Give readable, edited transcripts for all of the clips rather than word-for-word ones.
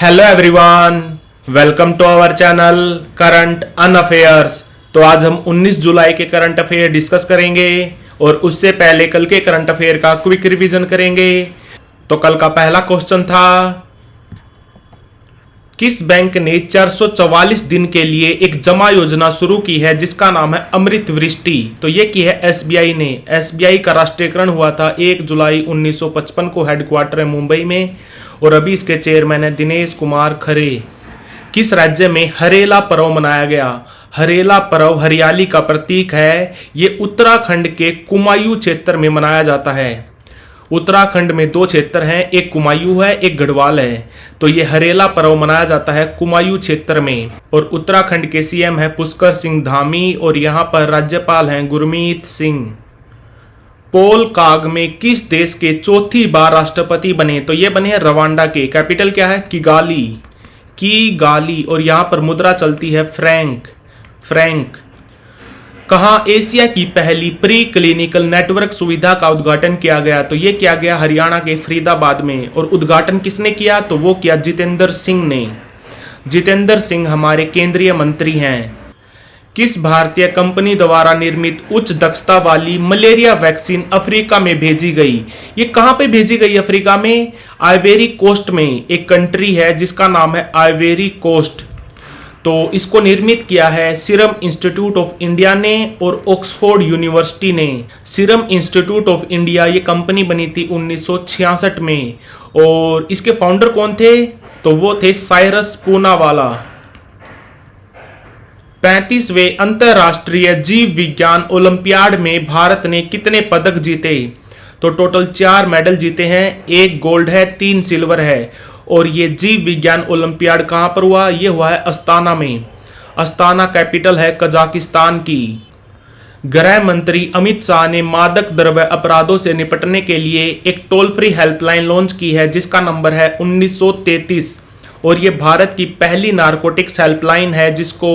Hello everyone, welcome to our channel current affairs. तो आज हम 19 जुलाई के करंट अफेयर डिस्कस करेंगे और उससे पहले कल के करंट अफेयर का क्विक रिवीजन करेंगे। तो कल का पहला क्वेश्चन था, किस बैंक ने 444 दिन के लिए एक जमा योजना शुरू की है जिसका नाम है अमृत वृष्टि। तो ये की है एसबीआई ने। एसबीआई का राष्ट्रीयकरण हुआ था 1 जुलाई 1955 को, हेडक्वार्टर है मुंबई में और अभी इसके चेयरमैन है दिनेश कुमार खरे। किस राज्य में हरेला पर्व मनाया गया? हरेला पर्व हरियाली का प्रतीक है। ये उत्तराखंड के कुमायूं क्षेत्र में मनाया जाता है। उत्तराखंड में दो क्षेत्र हैं, एक कुमायूं है, एक गढ़वाल है। तो ये हरेला पर्व मनाया जाता है कुमायूं क्षेत्र में। और उत्तराखंड के सीएम है पुष्कर सिंह धामी और यहाँ पर राज्यपाल हैं गुरमीत सिंह। पॉल कागमे किस देश के चौथी बार राष्ट्रपति बने? तो ये बने हैं रवांडा के। कैपिटल क्या है? किगाली। और यहाँ पर मुद्रा चलती है फ्रैंक। कहाँ एशिया की पहली प्री क्लिनिकल नेटवर्क सुविधा का उद्घाटन किया गया? तो ये किया गया हरियाणा के फरीदाबाद में। और उद्घाटन किसने किया? तो वो किया जितेंद्र सिंह ने। जितेंद्र सिंह हमारे केंद्रीय मंत्री हैं। किस भारतीय कंपनी द्वारा निर्मित उच्च दक्षता वाली मलेरिया वैक्सीन अफ्रीका में भेजी गई? ये कहां पे भेजी गई? अफ्रीका में आइवेरी कोस्ट में एक कंट्री है जिसका नाम है आइवेरी कोस्ट। तो इसको निर्मित किया है सीरम इंस्टीट्यूट ऑफ इंडिया ने और ऑक्सफोर्ड यूनिवर्सिटी ने। सीरम इंस्टीट्यूट ऑफ इंडिया ये कंपनी बनी थी 1966 में। और इसके फाउंडर कौन थे? तो वो थे साइरस पूनावाला। 35वें अंतरराष्ट्रीय जीव विज्ञान ओलंपियाड में भारत ने कितने पदक जीते? तो टोटल 4 मेडल जीते हैं, 1 गोल्ड है, 3 सिल्वर है। और ये जीव विज्ञान ओलंपियाड कहां पर हुआ? ये हुआ है अस्ताना में। अस्ताना कैपिटल है कजाकिस्तान की। गृह मंत्री अमित शाह ने मादक द्रव्य अपराधों से निपटने के लिए एक टोल फ्री हेल्पलाइन लॉन्च की है जिसका नंबर है 1933। और ये भारत की पहली नारकोटिक्स हेल्पलाइन है जिसको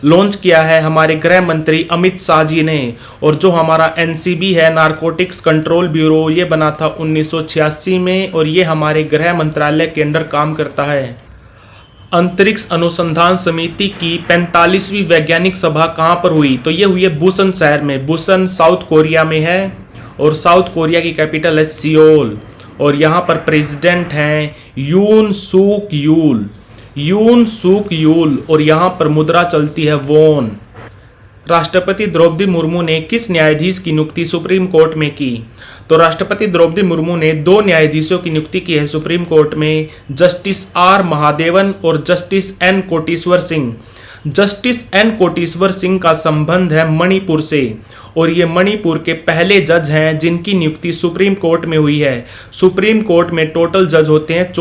लॉन्च किया है हमारे गृह मंत्री अमित शाह जी ने। और जो हमारा एनसीबी है, नारकोटिक्स कंट्रोल ब्यूरो, ये बना था 1986 में और ये हमारे गृह मंत्रालय के अंडर काम करता है। अंतरिक्ष अनुसंधान समिति की 45वीं वैज्ञानिक सभा कहाँ पर हुई? तो ये हुई है बुसन शहर में। बुसन साउथ कोरिया में है और साउथ कोरिया की कैपिटल है सियोल। और यहाँ पर प्रेसिडेंट हैं यून सूक यूल और यहाँ पर मुद्रा चलती है वोन। राष्ट्रपति द्रौपदी मुर्मू ने किस न्यायाधीश की नियुक्ति सुप्रीम कोर्ट में की? तो राष्ट्रपति द्रौपदी मुर्मू ने 2 न्यायाधीशों की नियुक्ति की है सुप्रीम कोर्ट में, जस्टिस आर महादेवन और justice N Koteshwar Singh. Justice N Koteshwar Singh का संबंध है मणिपुर से और ये मणिपुर के पहले जज हैं जिनकी नियुक्ति सुप्रीम कोर्ट में हुई है। सुप्रीम कोर्ट में टोटल जज होते हैं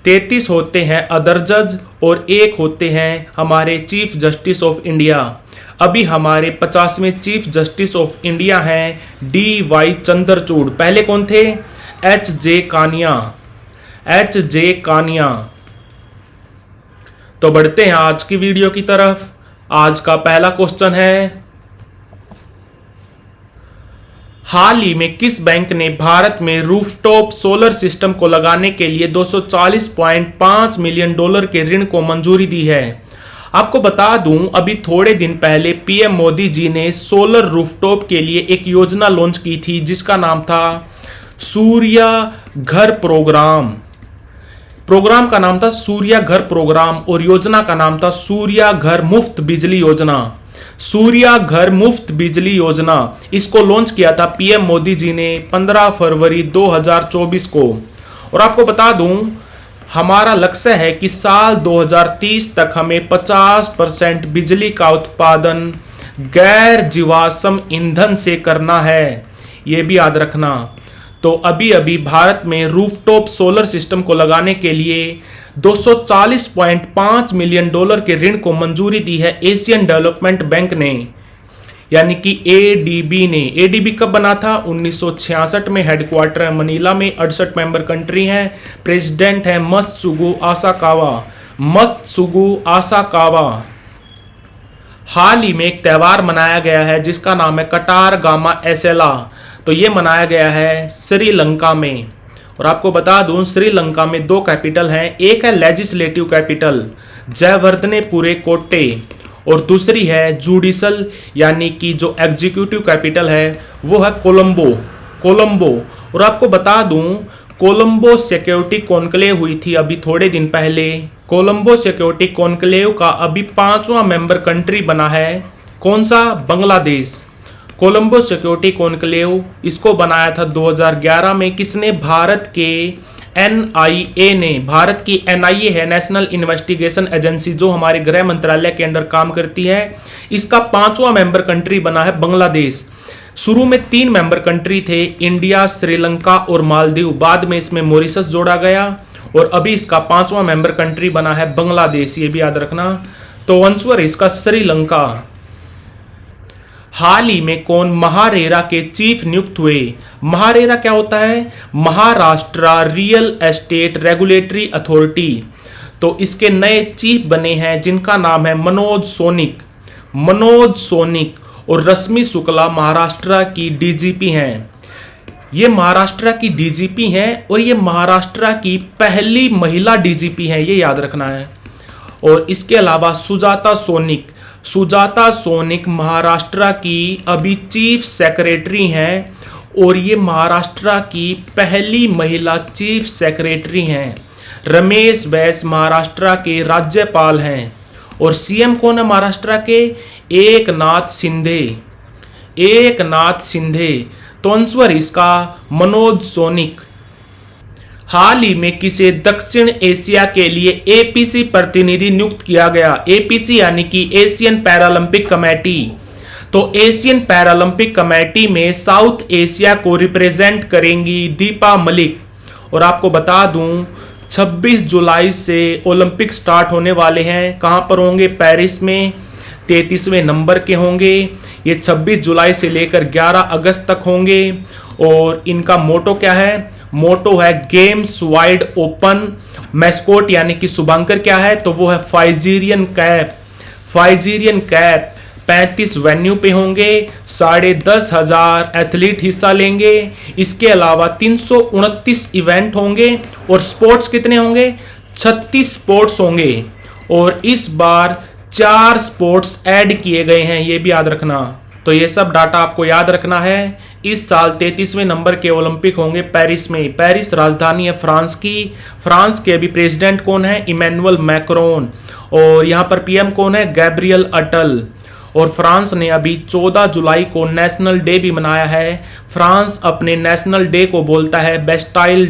33 होते हैं अदर जज और 1 होते हैं हमारे चीफ जस्टिस ऑफ इंडिया। अभी हमारे 50वें चीफ जस्टिस ऑफ इंडिया हैं DY चंद्रचूड़। पहले कौन थे? HJ कानिया। तो बढ़ते हैं आज की वीडियो की तरफ। आज का पहला क्वेश्चन है, हाल ही में किस बैंक ने भारत में रूफटॉप सोलर सिस्टम को लगाने के लिए $240.5 मिलियन के ऋण को मंजूरी दी है? आपको बता दूं, अभी थोड़े दिन पहले पीएम मोदी जी ने सोलर रूफटॉप के लिए एक योजना लॉन्च की थी जिसका नाम था सूर्य घर प्रोग्राम। प्रोग्राम का नाम था सूर्य घर प्रोग्राम और योजना का नाम था सूर्य घर मुफ्त बिजली योजना। सूर्य घर मुफ्त बिजली योजना, इसको लॉन्च किया था पीएम मोदी जी ने 15 फरवरी 2024 को। और आपको बता दूं, हमारा लक्ष्य है कि साल 2030 तक हमें 50% बिजली का उत्पादन गैर जीवाश्म ईंधन से करना है, ये भी याद रखना। तो अभी भारत में रूफटॉप सोलर सिस्टम को लगाने के लिए $240.5 मिलियन के ऋण को मंजूरी दी है एशियन डेवलपमेंट बैंक ने, यानी कि ADB ने। ADB कब बना था? 1966 में। हेडक्वार्टर है मनीला में। 68 मेंबर कंट्री हैं। प्रेसिडेंट है मत्सुगु आसाकावा। हाल ही में एक त्यौहार मनाया गया है जिसका नाम है कटार गामा एसेला। तो ये मनाया गया है श्रीलंका में। और आपको बता दूं श्रीलंका में 2 कैपिटल हैं, एक है लेजिस्लेटिव कैपिटल जयवर्धनेपुरे कोट्टे और दूसरी है जुडिशल यानी कि जो एग्जीक्यूटिव कैपिटल है वो है कोलंबो। और आपको बता दूं कोलंबो सिक्योरिटी कॉन्क्लेव हुई थी अभी थोड़े दिन पहले। कोलंबो सिक्योरिटी कॉन्क्लेव का अभी 5वां मेंबर कंट्री बना है, कौन सा? बांग्लादेश। कोलंबो सिक्योरिटी कॉन्क्लेव इसको बनाया था 2011 में, किसने? भारत के NIA ने। भारत की NIA है, नेशनल इन्वेस्टिगेशन एजेंसी, जो हमारे गृह मंत्रालय के अंडर काम करती है। इसका 5वां मेंबर कंट्री बना है बांग्लादेश। शुरू में 3 मेंबर कंट्री थे, इंडिया, श्रीलंका और मालदीव। बाद में इसमें मॉरिशस जोड़ा गया और अभी इसका 5वां मेंबर कंट्री बना है बांग्लादेश, ये भी याद रखना। तो आंसर इसका श्रीलंका। हाल ही में कौन महारेरा के चीफ नियुक्त हुए? महारेरा क्या होता है? Maharashtra real estate regulatory authority. तो इसके नए चीफ बने हैं जिनका नाम है मनोज सोनिक और रश्मि शुक्ला महाराष्ट्र की DGP हैं। ये महाराष्ट्र की DGP हैं और ये महाराष्ट्र की पहली महिला DGP हैं, ये याद रखना है। और इसके अलावा सुजाता सोनिक महाराष्ट्र की अभी चीफ सेक्रेटरी हैं और ये महाराष्ट्र की पहली महिला चीफ सेक्रेटरी हैं। रमेश बैस महाराष्ट्र के राज्यपाल हैं और CM कौन है महाराष्ट्र के? एकनाथ शिंदे। तो आंसर इसका मनोज सोनिक। हाल ही में किसे दक्षिण एशिया के लिए APC प्रतिनिधि नियुक्त किया गया? APC यानी कि एशियन पैरालंपिक कमेटी। तो एशियन पैरालंपिक कमेटी में साउथ एशिया को रिप्रेजेंट करेंगी दीपा मलिक। और आपको बता दूं 26 जुलाई से ओलंपिक स्टार्ट होने वाले हैं। कहां पर होंगे? पेरिस में। 33वें नंबर के होंगे ये। 26 जुलाई से लेकर 11 अगस्त तक होंगे। और इनका मोटो क्या है? मोटो है गेम्स वाइड ओपन। मैस्कोट यानी कि शुभांकर क्या है? तो वो है फाइजीरियन कैप। 35 वेन्यू पे होंगे, 10,500 एथलीट हिस्सा लेंगे। इसके अलावा 329 इवेंट होंगे और स्पोर्ट्स कितने होंगे? 36 स्पोर्ट्स होंगे। और इस बार 4 स्पोर्ट्स ऐड किए गए हैं, ये भी याद रखना। तो ये सब डाटा आपको याद रखना है। इस साल 33वें नंबर के ओलंपिक होंगे पेरिस में। पेरिस राजधानी है फ्रांस की। फ्रांस के अभी प्रेसिडेंट कौन है? Emmanuel Macron. और यहाँ पर PM कौन है? Gabriel Attal. और फ्रांस ने अभी 14 जुलाई को नेशनल डे भी मनाया है। फ्रांस अपने नेशनल डे को बोलता है बेस्टाइल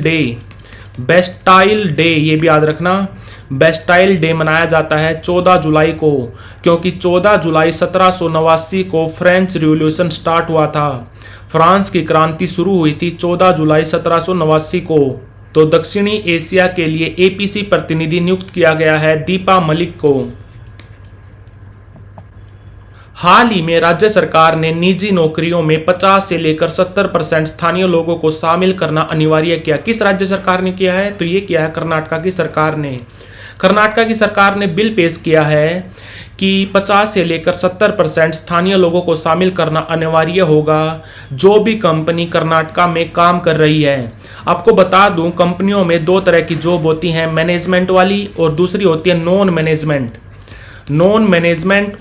डे, ये भी याद रखना। बेस्टाइल डे मनाया जाता है 14 जुलाई को, क्योंकि 14 जुलाई 1789 को फ्रेंच रिवॉल्यूशन स्टार्ट हुआ था। फ्रांस की क्रांति शुरू हुई थी 14 जुलाई 1789 को। तो दक्षिणी एशिया के लिए APC प्रतिनिधि नियुक्त किया गया है दीपा मलिक को। हाल ही में राज्य सरकार ने निजी नौकरियों में 50 से लेकर 70% स्थानीय लोगों को शामिल करना अनिवार्य किया। किस राज्य सरकार ने किया है? तो ये किया है कर्नाटका की सरकार ने। कर्नाटका की सरकार ने बिल पेश किया है कि 50 से लेकर 70% स्थानीय लोगों को शामिल करना अनिवार्य होगा जो भी कंपनी कर्नाटका में काम कर रही है। आपको बता दूं कंपनियों में 2 तरह की जॉब होती हैं, मैनेजमेंट वाली और दूसरी होती है नॉन मैनेजमेंट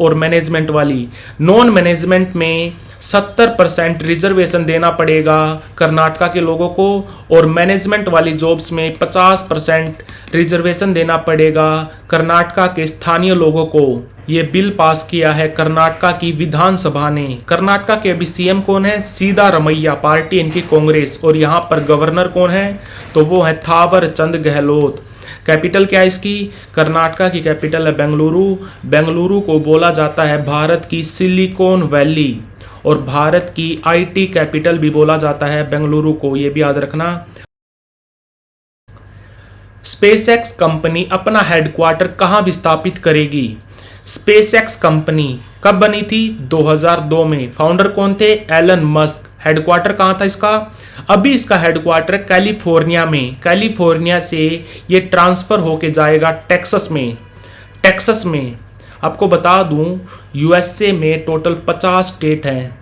और मैनेजमेंट वाली। नॉन मैनेजमेंट में 70% रिजर्वेशन देना पड़ेगा कर्नाटका के लोगों को और मैनेजमेंट वाली जॉब्स में 50% रिजर्वेशन देना पड़ेगा कर्नाटका के स्थानीय लोगों को। ये बिल पास किया है कर्नाटका की विधानसभा ने। कर्नाटका के अभी CM कौन है? सिद्धारमैया, पार्टी इनकी कांग्रेस। और यहाँ पर गवर्नर कौन है? तो वो है थावर चंद गहलोत। कैपिटल क्या है इसकी? कर्नाटका की कैपिटल है बेंगलुरु को बोला जाता है भारत की सिलिकॉन वैली और भारत की IT कैपिटल भी बोला जाता है बेंगलुरु को, ये भी याद रखना। स्पेसएक्स कंपनी अपना हेडक्वार्टर कहां विस्थापित करेगी? स्पेसएक्स कंपनी कब बनी थी? 2002 में। फाउंडर कौन थे? Elon Musk. हेडक्वार्टर कहां था इसका? अभी इसका हेडक्वार्टर कैलिफोर्निया में। कैलिफोर्निया से ये ट्रांसफर होके जाएगा टेक्सास में। आपको बता दूं USA में टोटल 50 स्टेट हैं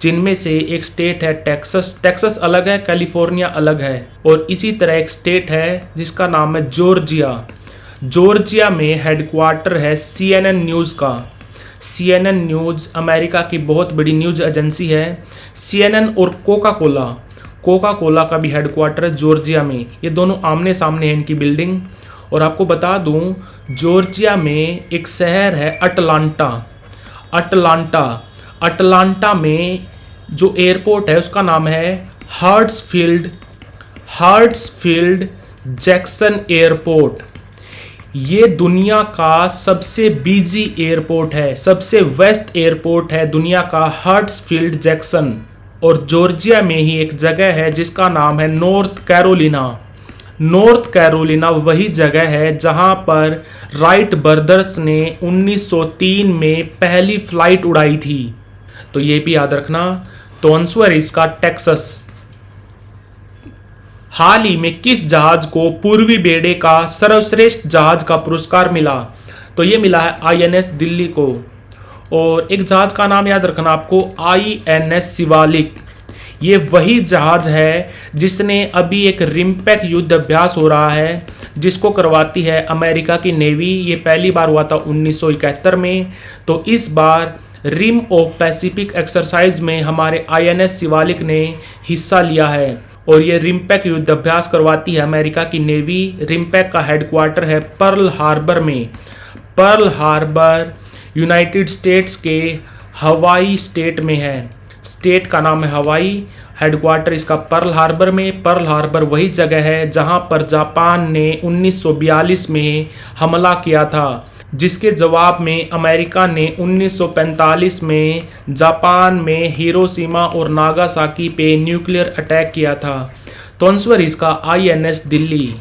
जिनमें से एक स्टेट है टेक्सास। टेक्सास अलग है, कैलिफोर्निया अलग है। और इसी तरह एक स्टेट है जिसका नाम है जॉर्जिया। जॉर्जिया में हेडक्वार्टर है CNN न्यूज़ का। CNN न्यूज़ अमेरिका की बहुत बड़ी न्यूज़ एजेंसी है। CNN और कोका कोला का भी हेडक्वार्टर है जॉर्जिया में। ये दोनों आमने सामने हैं इनकी बिल्डिंग। और आपको बता दूं, जॉर्जिया में एक शहर है अटलांटा में जो एयरपोर्ट है उसका नाम है हर्ट्सफील्ड जैक्सन एयरपोर्ट। ये दुनिया का सबसे बिजी एयरपोर्ट है, सबसे व्यस्त एयरपोर्ट है दुनिया का हर्ट्सफील्ड जैक्सन। और जॉर्जिया में ही एक जगह है जिसका नाम है नॉर्थ कैरोलिना वही जगह है जहां पर राइट ब्रदर्स ने 1903 में पहली फ्लाइट उड़ाई थी। तो ये भी याद रखना। तो आंसर है इसका टेक्सास। हाल ही में किस जहाज को पूर्वी बेड़े का सर्वश्रेष्ठ जहाज का पुरस्कार मिला? तो ये मिला है INS दिल्ली को। और एक जहाज का नाम याद रखना आपको, INS शिवालिक। ये वही जहाज है जिसने अभी एक रिम्पैक युद्ध अभ्यास हो रहा है जिसको करवाती है अमेरिका की नेवी। ये पहली बार हुआ था 1971 में। तो इस बार रिम ऑफ पैसिफिक एक्सरसाइज में हमारे INS शिवालिक ने हिस्सा लिया है। और ये रिम्पैक युद्ध अभ्यास करवाती है अमेरिका की नेवी। रिम्पैक का हेडक्वार्टर है पर्ल हार्बर में। पर्ल हार्बर यूनाइटेड स्टेट्स के हवाई स्टेट में है। स्टेट का नाम है हवाई। हेडक्वार्टर इसका पर्ल हार्बर में। पर्ल हार्बर वही जगह है जहां पर जापान ने 1942 में हमला किया था, जिसके जवाब में अमेरिका ने 1945 में जापान में हिरोशिमा और नागासाकी पे न्यूक्लियर अटैक किया था। तो आंसर इसका INS दिल्ली।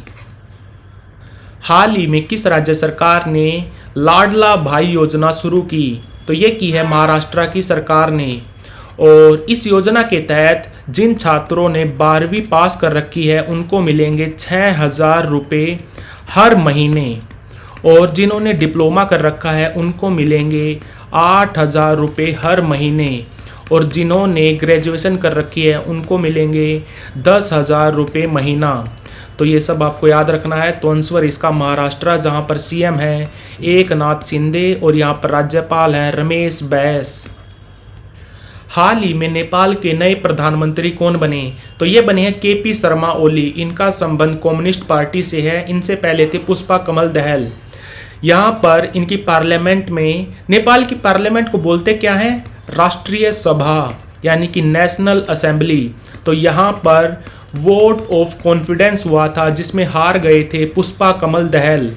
हाल ही में किस राज्य सरकार ने लाडला भाई योजना शुरू की? तो ये की है महाराष्ट्र की सरकार ने। और इस योजना के तहत जिन छात्रों ने 12वीं पास कर रखी है उनको मिलेंगे 6,000 रुपये हर महीने। और जिन्होंने डिप्लोमा कर रखा है उनको मिलेंगे 8,000 रुपये हर महीने। और जिन्होंने ग्रेजुएशन कर रखी है उनको मिलेंगे 10,000 रुपये महीना। तो ये सब आपको याद रखना है। तो आंसर इसका महाराष्ट्र, जहाँ पर CM है एकनाथ शिंदे और यहाँ पर राज्यपाल हैं रमेश बैस। हाल ही में नेपाल के नए प्रधानमंत्री कौन बने? तो ये बने हैं KP शर्मा ओली। इनका संबंध कम्युनिस्ट पार्टी से है। इनसे पहले थे पुष्पा कमल दहल। यहाँ पर इनकी पार्लियामेंट में, नेपाल की पार्लियामेंट को बोलते क्या है? राष्ट्रीय सभा, यानी कि नेशनल असेंबली। तो यहाँ पर वोट ऑफ कॉन्फिडेंस हुआ था जिसमें हार गए थे पुष्पा कमल दहल।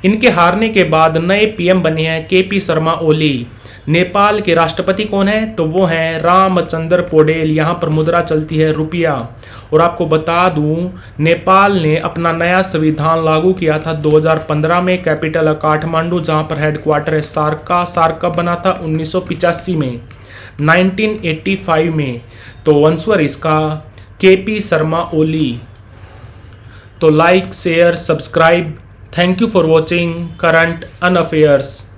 इनके हारने के बाद नए PM बने हैं KP शर्मा ओली। नेपाल के राष्ट्रपति कौन है? तो वो हैं रामचंद्र पौडेल। यहाँ पर मुद्रा चलती है रुपया। और आपको बता दूं, नेपाल ने अपना नया संविधान लागू किया था 2015 में। कैपिटल है काठमांडू, जहाँ पर हेडक्वार्टर है सार्का बना था 1985 में, 1985 में। तो आंसर इसका KP शर्मा ओली। तो like, share, subscribe. Thank you for watching current on affairs.